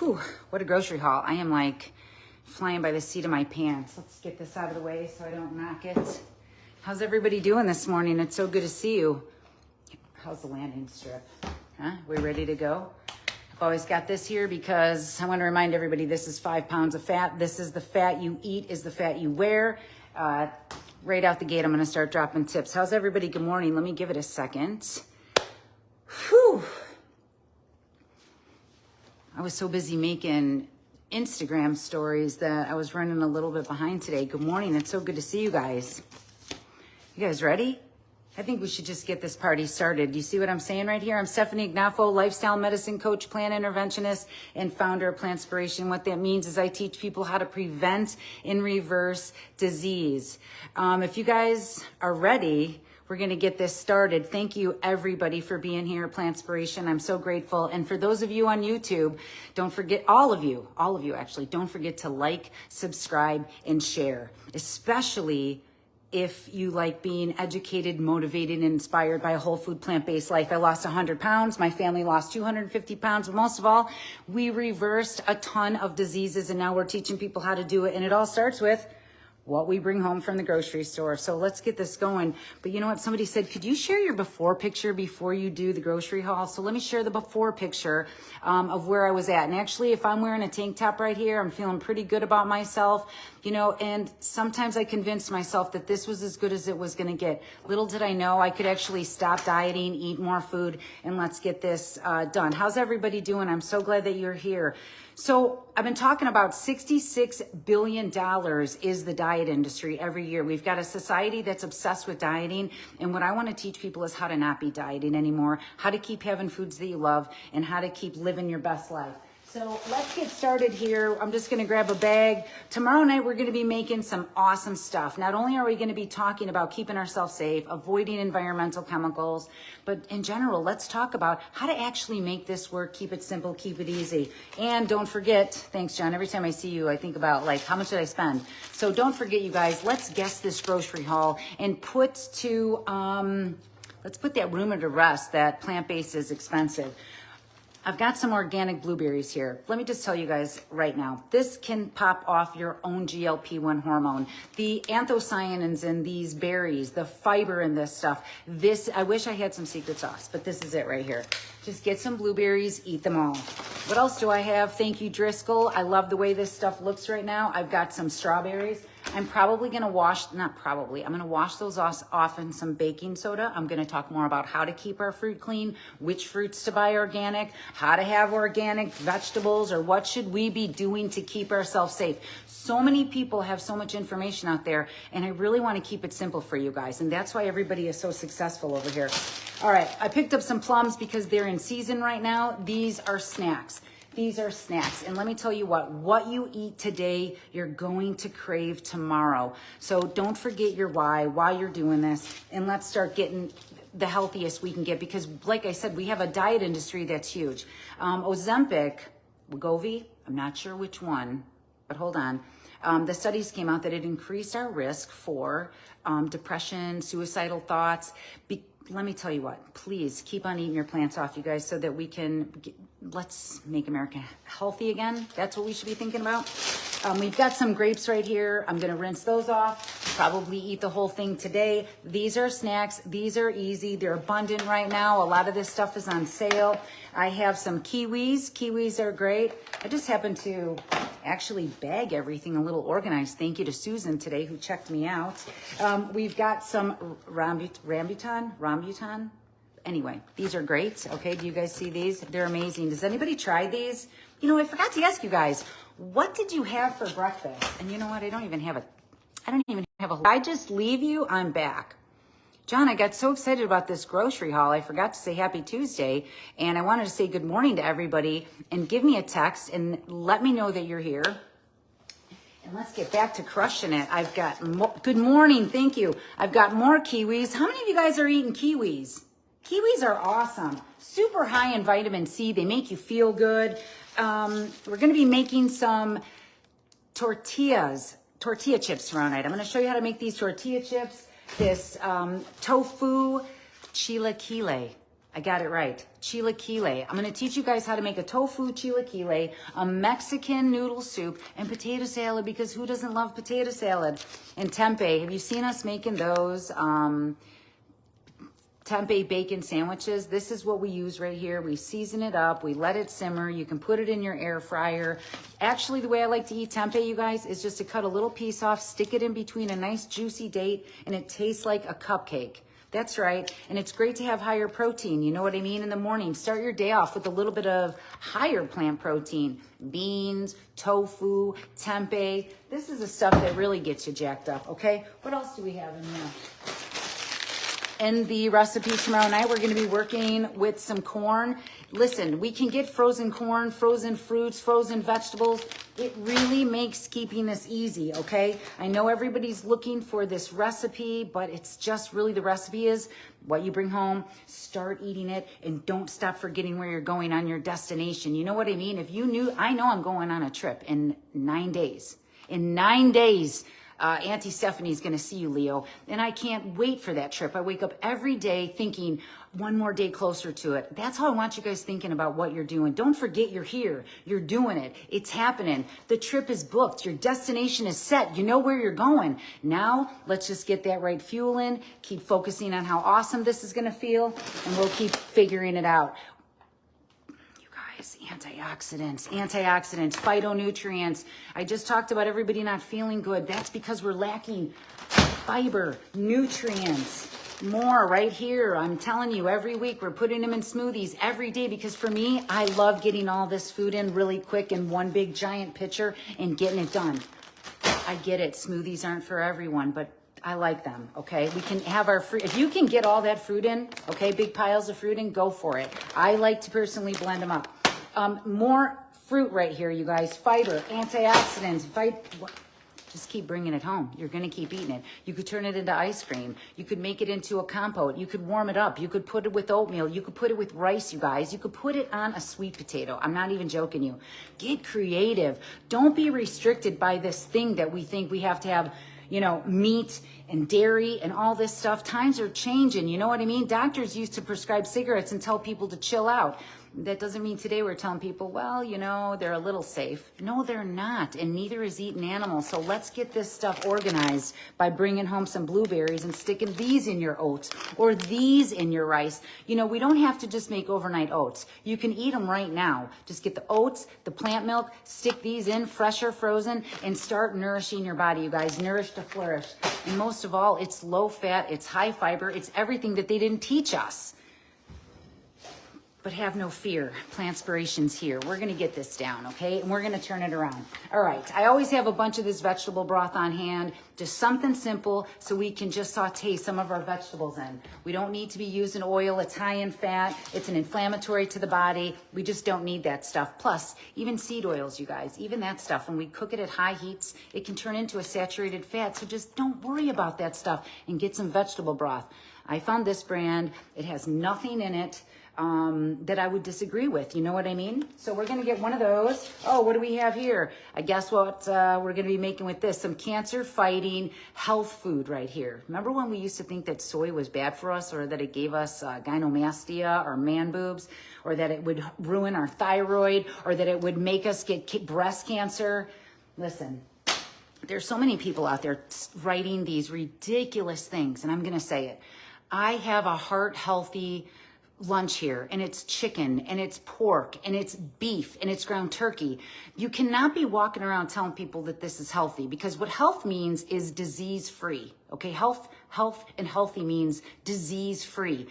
Whew, what a grocery haul. I am like flying by the seat of my pants. Let's get this out of the way so I don't knock it. How's everybody doing this morning? It's so good to see you. How's the landing strip? Huh? We ready to go? I've always got this here because I want to remind everybody this is 5 pounds of fat. This is the fat you eat, is the fat you wear. Right out the gate, I'm going to start dropping tips. How's everybody? Good morning. Let me give it a second. Whew. I was so busy making Instagram stories that I was running a little bit behind today. Good morning. It's so good to see you guys. You guys ready? I think we should just get this party started. Do you see what I'm saying right here? I'm Stefanie Ignoffo, lifestyle medicine coach, plant interventionist, and founder of Plantspiration. What that means is I teach people how to prevent and reverse disease. If you guys are ready, we're going to get this started. Thank you, everybody, for being here at Plantspiration. I'm so grateful. And for those of you on YouTube, don't forget, all of you actually, don't forget to like, subscribe, and share, especially if you like being educated, motivated, and inspired by a whole food, plant-based life. I lost 100 pounds. My family lost 250 pounds. But most of all, we reversed a ton of diseases, and now we're teaching people how to do it. And it all starts with what we bring home from the grocery store. So let's get this going. But you know what? Somebody said, could you share your before picture before you do the grocery haul? So let me share the before picture of where I was at. And actually, if I'm wearing a tank top right here, I'm feeling pretty good about myself, you know, and sometimes I convinced myself that this was as good as it was going to get. Little did I know I could actually stop dieting, eat more food, and let's get this done. How's everybody doing? I'm so glad that you're here. So I've been talking about $66 billion is the diet industry every year. We've got a society that's obsessed with dieting. And what I want to teach people is how to not be dieting anymore, how to keep having foods that you love, and how to keep living your best life. So let's get started here. I'm just going to grab a bag. Tomorrow night, we're going to be making some awesome stuff. Not only are we going to be talking about keeping ourselves safe, avoiding environmental chemicals, but in general, let's talk about how to actually make this work, keep it simple, keep it easy. And don't forget, thanks, John. Every time I see you, I think about like, how much did I spend? So don't forget, you guys, let's guess this grocery haul and let's put that rumor to rest that plant-based is expensive. I've got some organic blueberries here. Let me just tell you guys right now, this can pop off your own GLP-1 hormone. The anthocyanins in these berries, the fiber in this stuff, I wish I had some secret sauce, but this is it right here. Just get some blueberries, eat them all. What else do I have? Thank you, Driscoll. I love the way this stuff looks right now. I've got some strawberries. I'm probably going to I'm going to wash those off in some baking soda. I'm going to talk more about how to keep our fruit clean, which fruits to buy organic, how to have organic vegetables, or what should we be doing to keep ourselves safe. So many people have so much information out there, and I really want to keep it simple for you guys, and that's why everybody is so successful over here. All right, I picked up some plums because they're in season right now. These are snacks. These are snacks. And let me tell you what you eat today, you're going to crave tomorrow. So don't forget your why you're doing this. And let's start getting the healthiest we can get, because like I said, we have a diet industry that's huge. Ozempic, Wegovy, I'm not sure which one, but hold on. The studies came out that it increased our risk for depression, suicidal thoughts. Let me tell you what, please keep on eating your plants off, you guys, so that we can, let's make America healthy again. That's what we should be thinking about. We've got some grapes right here. I'm going to rinse those off, probably eat the whole thing today. These are snacks. These are easy. They're abundant right now. A lot of this stuff is on sale. I have some kiwis. Kiwis are great. I just happened to actually bag everything a little organized. Thank you to Susan today who checked me out. We've got some rambutan. Anyway, these are great. Okay, do you guys see these? They're amazing. Does anybody try these? You know, I forgot to ask you guys, what did you have for breakfast? And you know what? I don't even have a, I just leave you, I'm back. John, I got so excited about this grocery haul. I forgot to say happy Tuesday, and I wanted to say good morning to everybody, and give me a text and let me know that you're here. And let's get back to crushing it. I've got more, good morning, thank you. I've got more kiwis. How many of you guys are eating kiwis? Kiwis are awesome. Super high in vitamin C. They make you feel good. We're going to be making some tortilla chips tomorrow night. I'm going to show you how to make these tortilla chips. This tofu chilaquile. I got it right. Chilaquile. I'm going to teach you guys how to make a tofu chilaquile, a Mexican noodle soup, and potato salad, because who doesn't love potato salad? And tempeh. Have you seen us making those? Tempeh bacon sandwiches. This is what we use right here. We season it up. We let it simmer. You can put it in your air fryer. Actually, the way I like to eat tempeh, you guys, is just to cut a little piece off, stick it in between a nice juicy date, and it tastes like a cupcake. That's right. And it's great to have higher protein. You know what I mean? In the morning, start your day off with a little bit of higher plant protein. Beans, tofu, tempeh. This is the stuff that really gets you jacked up, okay? What else do we have in here? In the recipe tomorrow night, we're going to be working with some corn. Listen, we can get frozen corn, frozen fruits, frozen vegetables. It really makes keeping this easy, okay? I know everybody's looking for this recipe, but it's just really the recipe is what you bring home, start eating it, and don't stop forgetting where you're going on your destination. You know what I mean? If you knew, I know I'm going on a trip in 9 days. In 9 days, Auntie Stefanie is going to see you, Leo. And I can't wait for that trip. I wake up every day thinking one more day closer to it. That's how I want you guys thinking about what you're doing. Don't forget you're here. You're doing it. It's happening. The trip is booked. Your destination is set. You know where you're going. Now, let's just get that right fuel in. Keep focusing on how awesome this is going to feel. And we'll keep figuring it out. Antioxidants, phytonutrients. I just talked about everybody not feeling good. That's because we're lacking fiber, nutrients, more right here. I'm telling you, every week we're putting them in smoothies every day, because for me, I love getting all this food in really quick in one big giant pitcher and getting it done. I get it. Smoothies aren't for everyone, but I like them, okay? We can have our fruit. If you can get all that fruit in, okay, big piles of fruit in, go for it. I like to personally blend them up. More fruit right here, you guys. Fiber, antioxidants, just keep bringing it home. You're going to keep eating it. You could turn it into ice cream. You could make it into a compote. You could warm it up. You could put it with oatmeal. You could put it with rice, you guys. You could put it on a sweet potato. I'm not even joking you. Get creative. Don't be restricted by this thing that we think we have to have, you know, meat and dairy and all this stuff. Times are changing. You know what I mean? Doctors used to prescribe cigarettes and tell people to chill out. That doesn't mean today we're telling people, well, you know, they're a little safe. No, they're not. And neither is eating animals. So let's get this stuff organized by bringing home some blueberries and sticking these in your oats or these in your rice. You know, we don't have to just make overnight oats. You can eat them right now. Just get the oats, the plant milk, stick these in, fresh or frozen, and start nourishing your body, you guys. Nourish to flourish. And most of all, it's low fat, it's high fiber, it's everything that they didn't teach us. But have no fear, Plantspiration's here. We're gonna get this down, okay? And we're gonna turn it around. All right, I always have a bunch of this vegetable broth on hand, just something simple so we can just saute some of our vegetables in. We don't need to be using oil, it's high in fat, it's an inflammatory to the body. We just don't need that stuff. Plus, even seed oils, you guys, even that stuff, when we cook it at high heats, it can turn into a saturated fat. So just don't worry about that stuff and get some vegetable broth. I found this brand, it has nothing in it that I would disagree with. You know what I mean? So we're going to get one of those. Oh, what do we have here? I guess what we're going to be making with this, some cancer-fighting health food right here. Remember when we used to think that soy was bad for us, or that it gave us gynecomastia or man boobs, or that it would ruin our thyroid, or that it would make us get breast cancer? Listen, there's so many people out there writing these ridiculous things, and I'm going to say it. I have a heart-healthy lunch here, and it's chicken, and it's pork, and it's beef, and it's ground turkey. You cannot be walking around telling people that this is healthy, because what health means is disease-free. Okay, health and healthy means disease-free.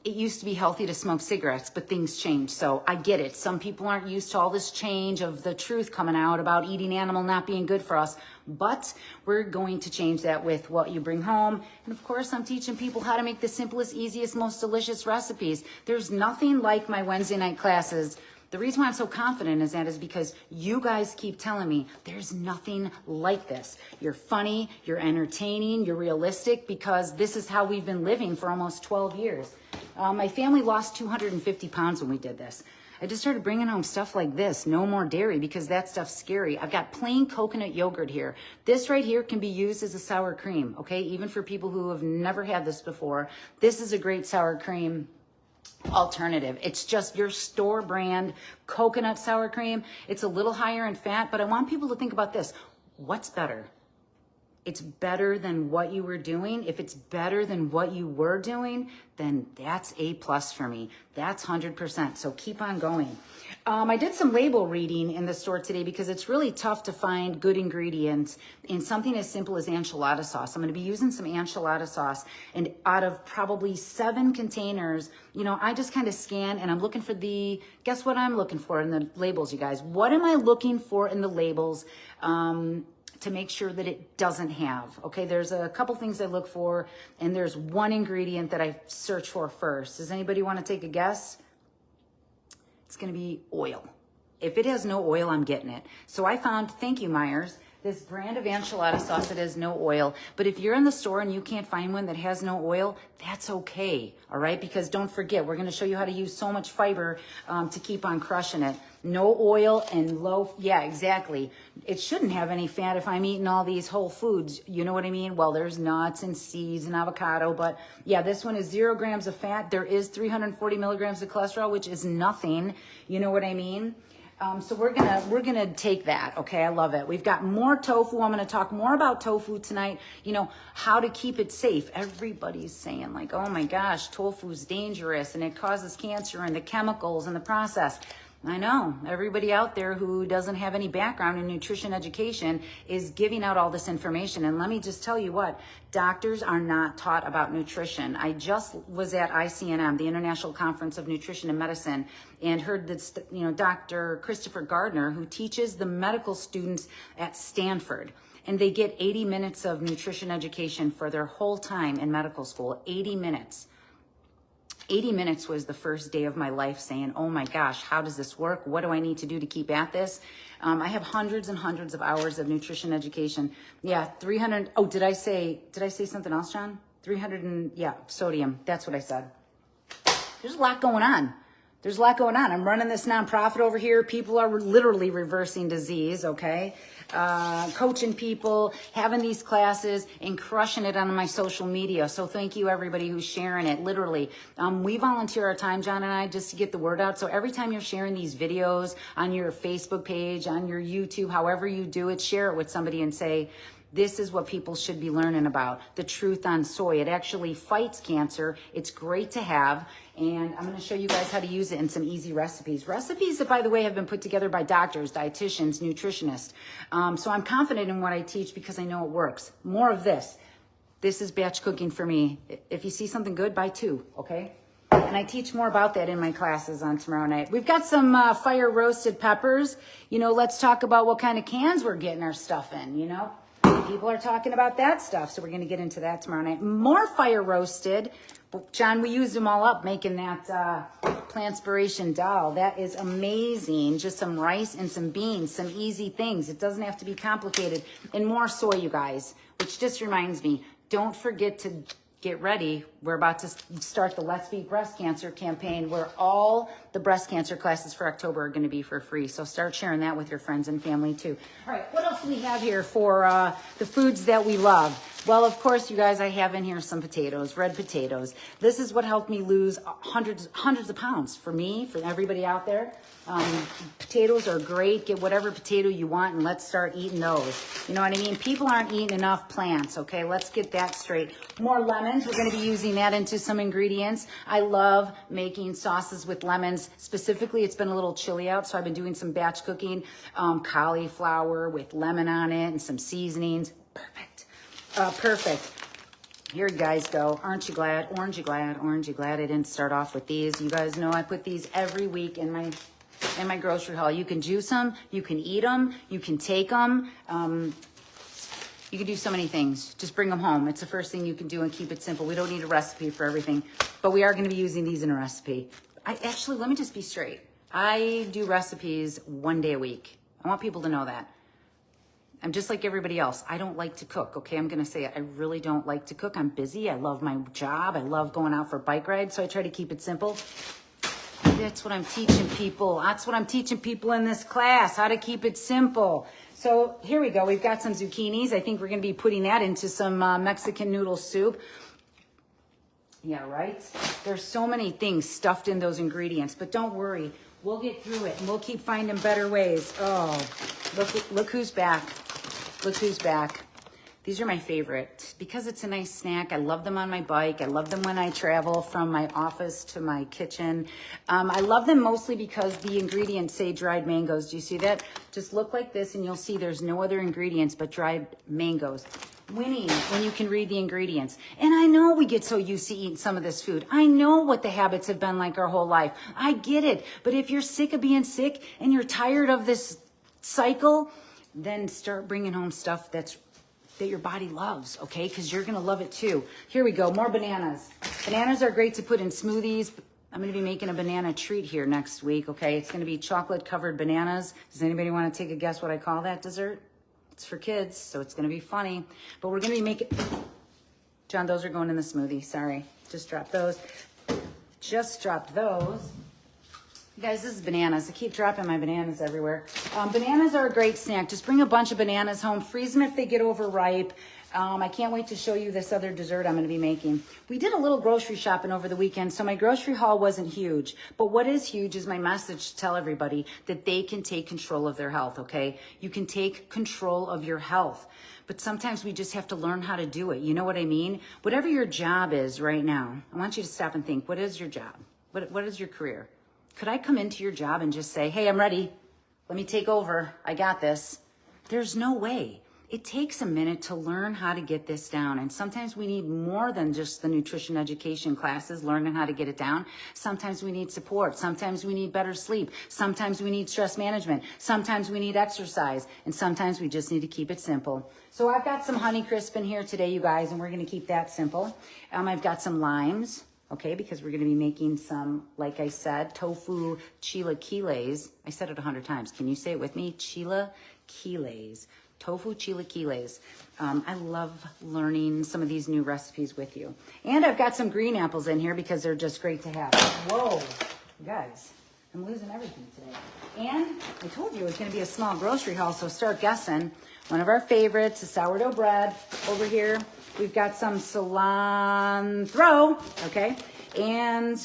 It used to be healthy to smoke cigarettes, but things changed. So I get it. Some people aren't used to all this change of the truth coming out about eating animal not being good for us. But we're going to change that with what you bring home. And of course, I'm teaching people how to make the simplest, easiest, most delicious recipes. There's nothing like my Wednesday night classes. The reason why I'm so confident is because you guys keep telling me there's nothing like this. You're funny, you're entertaining, you're realistic, because this is how we've been living for almost 12 years. My family lost 250 pounds when we did this. I just started bringing home stuff like this, no more dairy, because that stuff's scary. I've got plain coconut yogurt here. This right here can be used as a sour cream, okay? Even for people who have never had this before. This is a great sour cream. alternative. It's just your store brand coconut sour cream. It's a little higher in fat, but I want people to think about this. What's better? It's better than what you were doing. If it's better than what you were doing, then that's A+ for me. That's 100%. So keep on going. I did some label reading in the store today because it's really tough to find good ingredients in something as simple as enchilada sauce. I'm going to be using some enchilada sauce, and out of probably 7 containers, you know, I just kind of scan and I'm looking for guess what I'm looking for in the labels, you guys? What am I looking for in the labels? To make sure that it doesn't have, okay? There's a couple things I look for, and there's one ingredient that I search for first. Does anybody want to take a guess? It's gonna be oil. If it has no oil, I'm getting it. So I found, thank you, Myers, this brand of enchilada sauce that has no oil. But if you're in the store and you can't find one that has no oil, that's okay, all right? Because don't forget, we're gonna show you how to use so much fiber to keep on crushing it. No oil and low, yeah, exactly. It shouldn't have any fat if I'm eating all these whole foods, you know what I mean? Well, there's nuts and seeds and avocado, but yeah, this one is 0 grams of fat. There is 340 milligrams of cholesterol, which is nothing, you know what I mean? So we're gonna take that, okay? I love it. We've got more tofu. I'm gonna talk more about tofu tonight, you know, how to keep it safe. Everybody's saying like, oh my gosh, tofu's dangerous and it causes cancer and the chemicals and the process. I know, everybody out there who doesn't have any background in nutrition education is giving out all this information. And let me just tell you what, doctors are not taught about nutrition. I just was at ICNM, the International Conference of Nutrition and Medicine, and heard that, you know, Dr. Christopher Gardner, who teaches the medical students at Stanford, and they get 80 minutes of nutrition education for their whole time in medical school, 80 minutes. 80 minutes was the first day of my life saying, oh my gosh, how does this work? What do I need to do to keep at this? I have hundreds and hundreds of hours of nutrition education. Yeah, 300. Oh, did I say something else, John? 300 and, yeah, sodium. That's what I said. There's a lot going on. There's a lot going on. I'm running this nonprofit over here. People are literally reversing disease, okay? Coaching people, having these classes, and crushing it on my social media. So thank you, everybody who's sharing it, literally. We volunteer our time, John and I, just to get the word out. So every time you're sharing these videos on your Facebook page, on your YouTube, however you do it, share it with somebody and say, this is what people should be learning about, the truth on soy. It actually fights cancer. It's great to have. And I'm going to show you guys how to use it in some easy recipes. Recipes that, by the way, have been put together by doctors, dietitians, nutritionists. So I'm confident in what I teach because I know it works. More of this. This is batch cooking for me. If you see something good, buy 2, okay? And I teach more about that in my classes on tomorrow night. We've got some fire roasted peppers. You know, let's talk about what kind of cans we're getting our stuff in, you know? People are talking about that stuff, so we're going to get into that tomorrow night. More fire roasted. John, we used them all up making that Plantspiration dal. That is amazing. Just some rice and some beans, some easy things. It doesn't have to be complicated. And more soy, you guys, which just reminds me, don't forget to get ready. We're about to start the Let's Beat Breast Cancer campaign, where all the breast cancer classes for October are going to be for free. So start sharing that with your friends and family too. All right, what else do we have here for the foods that we love? Well, of course, you guys, I have in here some potatoes, red potatoes. This is what helped me lose hundreds of pounds. For me, for everybody out there, potatoes are great. Get whatever potato you want and let's start eating those. You know what I mean? People aren't eating enough plants, okay? Let's get that straight. More lemons. We're going to be using that into some ingredients. I love making sauces with lemons. Specifically, it's been a little chilly out, so I've been doing some batch cooking. Cauliflower with lemon on it and some seasonings. Perfect. Perfect. Here you guys go. Aren't you glad? Orange you glad? Orange you glad I didn't start off with these? You guys know I put these every week in my grocery haul. You can juice them. You can eat them. You can take them. You can do so many things. Just bring them home. It's the first thing you can do and keep it simple. We don't need a recipe for everything, but we are going to be using these in a recipe. Let me just be straight. I do recipes 1 day a week. I want people to know that. I'm just like everybody else. I don't like to cook, okay? I'm going to say it. I really don't like to cook. I'm busy. I love my job. I love going out for bike rides, so I try to keep it simple. That's what I'm teaching people. That's what I'm teaching people in this class, how to keep it simple. So here we go. We've got some zucchinis. I think we're going to be putting that into some Mexican noodle soup. Yeah, right? There's so many things stuffed in those ingredients, but don't worry. We'll get through it and we'll keep finding better ways. Oh, look who's back. Look who's back. These are my favorite because it's a nice snack. I love them on my bike. I love them when I travel from my office to my kitchen. I love them mostly because the ingredients say dried mangoes. Do you see that? Just look like this and you'll see there's no other ingredients but dried mangoes. Winning when you can read the ingredients. And I know we get so used to eating some of this food. I know what the habits have been like our whole life. I get it. But if you're sick of being sick and you're tired of this cycle, then start bringing home stuff that your body loves, okay? Because you're going to love it too. Here we go, more bananas. Bananas are great to put in smoothies. I'm going to be making a banana treat here next week, okay? It's going to be chocolate-covered bananas. Does anybody want to take a guess what I call that dessert? It's for kids, so it's going to be funny. But we're going to be making... John, those are going in the smoothie. Sorry. Just dropped those. Just dropped those. You guys, this is bananas. I keep dropping my bananas everywhere. Bananas are a great snack. Just bring a bunch of bananas home. Freeze them if they get overripe. I can't wait to show you this other dessert I'm going to be making. We did a little grocery shopping over the weekend, so my grocery haul wasn't huge. But what is huge is my message to tell everybody that they can take control of their health, okay? You can take control of your health. But sometimes we just have to learn how to do it. You know what I mean? Whatever your job is right now, I want you to stop and think, what is your job? What is your career? Could I come into your job and just say, hey, I'm ready. Let me take over. I got this. There's no way. It takes a minute to learn how to get this down. And sometimes we need more than just the nutrition education classes, learning how to get it down. Sometimes we need support. Sometimes we need better sleep. Sometimes we need stress management. Sometimes we need exercise. And sometimes we just need to keep it simple. So I've got some Honeycrisp in here today, you guys, and we're going to keep that simple. I've got some limes. Okay, because we're going to be making some, like I said, tofu chilaquiles. I said it 100 times. Can you say it with me? Chilaquiles. Tofu chilaquiles. I love learning some of these new recipes with you. And I've got some green apples in here because they're just great to have. Whoa, you guys, I'm losing everything today. And I told you it was going to be a small grocery haul, so start guessing. One of our favorites is sourdough bread over here. We've got some cilantro, okay? And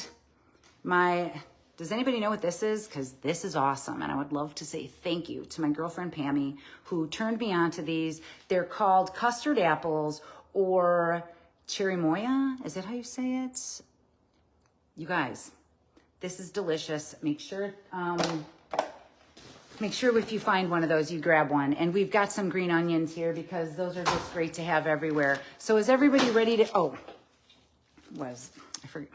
does anybody know what this is? Because this is awesome, and I would love to say thank you to my girlfriend, Pammy, who turned me on to these. They're called custard apples or chirimoya. Is that how you say it? You guys, this is delicious. Make sure if you find one of those, you grab one. And we've got some green onions here because those are just great to have everywhere. So is everybody ready to, I forget.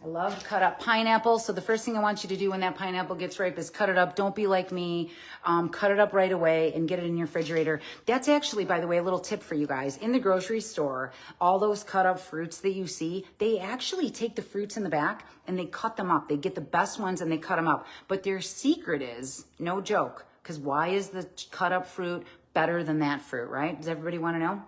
I love cut up pineapple. So the first thing I want you to do when that pineapple gets ripe is cut it up. Don't be like me. Cut it up right away and get it in your refrigerator. That's actually, by the way, a little tip for you guys. In the grocery store, all those cut up fruits that you see, they actually take the fruits in the back and they cut them up. They get the best ones and they cut them up. But their secret is, no joke, because why is the cut up fruit better than that fruit, right? Does everybody want to know?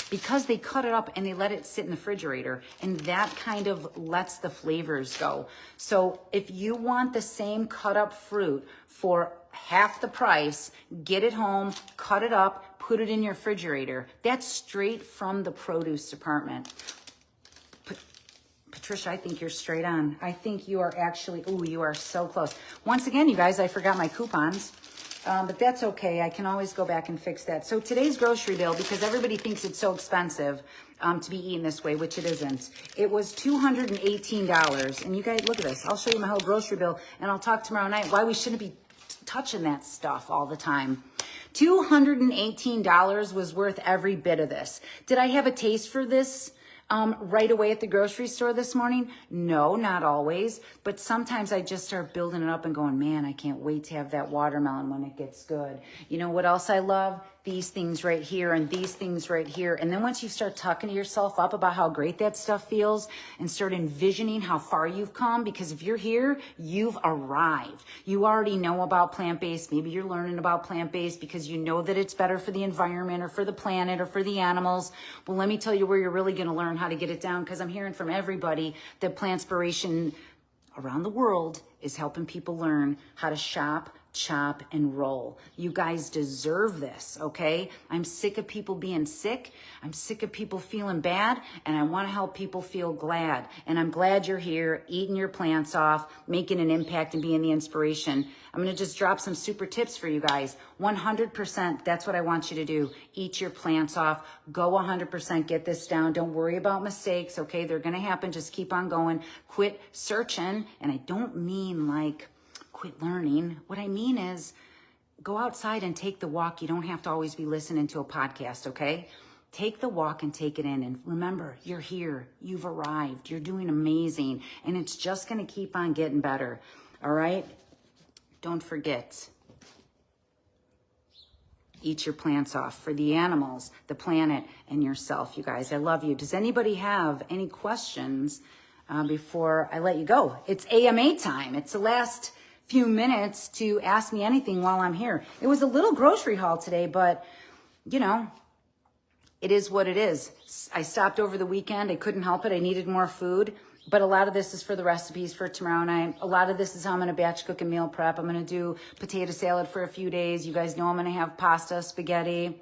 Because they cut it up and they let it sit in the refrigerator, and that kind of lets the flavors go. So if you want the same cut up fruit for half the price, get it home, cut it up, put it in your refrigerator. That's straight from the produce department. Patricia, I think you're straight on. I think you are actually, you are so close. Once again, you guys, I forgot my coupons. But that's okay. I can always go back and fix that. So today's grocery bill, because everybody thinks it's so expensive to be eaten this way, which it isn't. It was $218. And you guys, look at this. I'll show you my whole grocery bill, and I'll talk tomorrow night why we shouldn't be touching that stuff all the time. $218 was worth every bit of this. Did I have a taste for this right away at the grocery store this morning? No, not always. But sometimes I just start building it up and going, man, I can't wait to have that watermelon when it gets good. You know what else I love? These things right here and these things right here. And then once you start talking to yourself up about how great that stuff feels and start envisioning how far you've come, because if you're here, you've arrived. You already know about plant-based. Maybe you're learning about plant-based because you know that it's better for the environment or for the planet or for the animals. Well, let me tell you where you're really going to learn how to get it down, because I'm hearing from everybody that Plantspiration around the world is helping people learn how to shop, chop, and roll. You guys deserve this, okay? I'm sick of people being sick. I'm sick of people feeling bad, and I want to help people feel glad. And I'm glad you're here, eating your plants off, making an impact and being the inspiration. I'm going to just drop some super tips for you guys. 100%, that's what I want you to do. Eat your plants off. Go 100%, get this down. Don't worry about mistakes, okay? They're going to happen. Just keep on going. Quit searching. And I don't mean like quit learning. What I mean is go outside and take the walk. You don't have to always be listening to a podcast, okay? Take the walk and take it in. And remember, you're here. You've arrived. You're doing amazing. And it's just going to keep on getting better, all right? Don't forget, eat your plants off for the animals, the planet, and yourself, you guys. I love you. Does anybody have any questions before I let you go? It's AMA time. It's the last few minutes to ask me anything while I'm here. It was a little grocery haul today, but, you know, it is what it is. I stopped over the weekend. I couldn't help it. I needed more food. But a lot of this is for the recipes for tomorrow night. A lot of this is how I'm going to batch cook and meal prep. I'm going to do potato salad for a few days. You guys know I'm going to have pasta, spaghetti.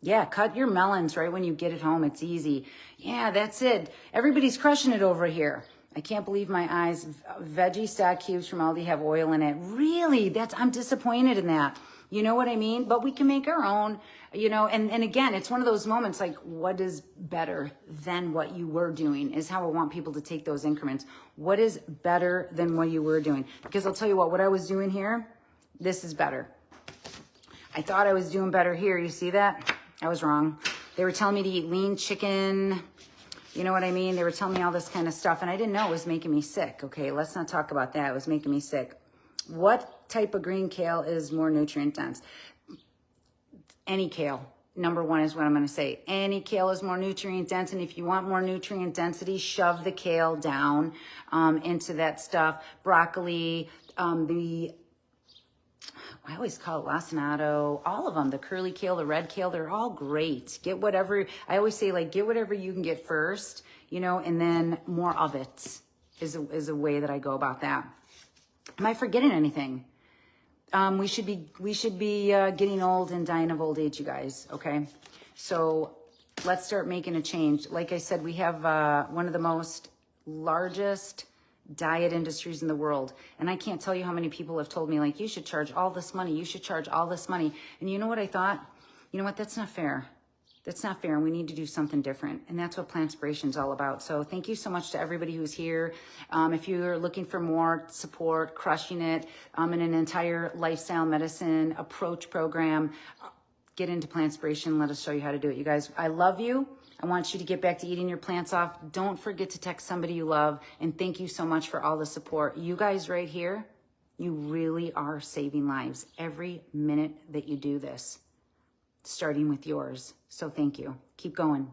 Yeah, cut your melons right when you get it home. It's easy. Yeah, that's it. Everybody's crushing it over here. I can't believe my eyes. Veggie stock cubes from Aldi have oil in it. Really? I'm disappointed in that. You know what I mean? But we can make our own, you know, and again, it's one of those moments like, what is better than what you were doing is how I want people to take those increments. What is better than what you were doing? Because I'll tell you what I was doing here, this is better. I thought I was doing better here. You see that? I was wrong. They were telling me to eat lean chicken. You know what I mean? They were telling me all this kind of stuff, and I didn't know it was making me sick. Okay, let's not talk about that. It was making me sick. What type of green kale is more nutrient dense? Any kale. Number one is what I'm going to say. Any kale is more nutrient dense, and if you want more nutrient density, shove the kale down into that stuff. Broccoli, I always call it lacinato, all of them, the curly kale, the red kale, they're all great. Get whatever, I always say, like, get whatever you can get first, you know, and then more of it is a way that I go about that. Am I forgetting anything? We should be getting old and dying of old age, you guys, okay? So let's start making a change. Like I said, we have one of the most largest diet industries in the world. And I can't tell you how many people have told me, like, you should charge all this money. You should charge all this money. And you know what I thought? You know what? That's not fair. That's not fair. And we need to do something different. And that's what Plantspiration is all about. So thank you so much to everybody who's here. If you're looking for more support, crushing it in an entire lifestyle medicine approach program, get into Plantspiration. Let us show you how to do it. You guys, I love you. I want you to get back to eating your plants off. Don't forget to text somebody you love. And thank you so much for all the support. You guys right here, you really are saving lives every minute that you do this, starting with yours. So thank you. Keep going.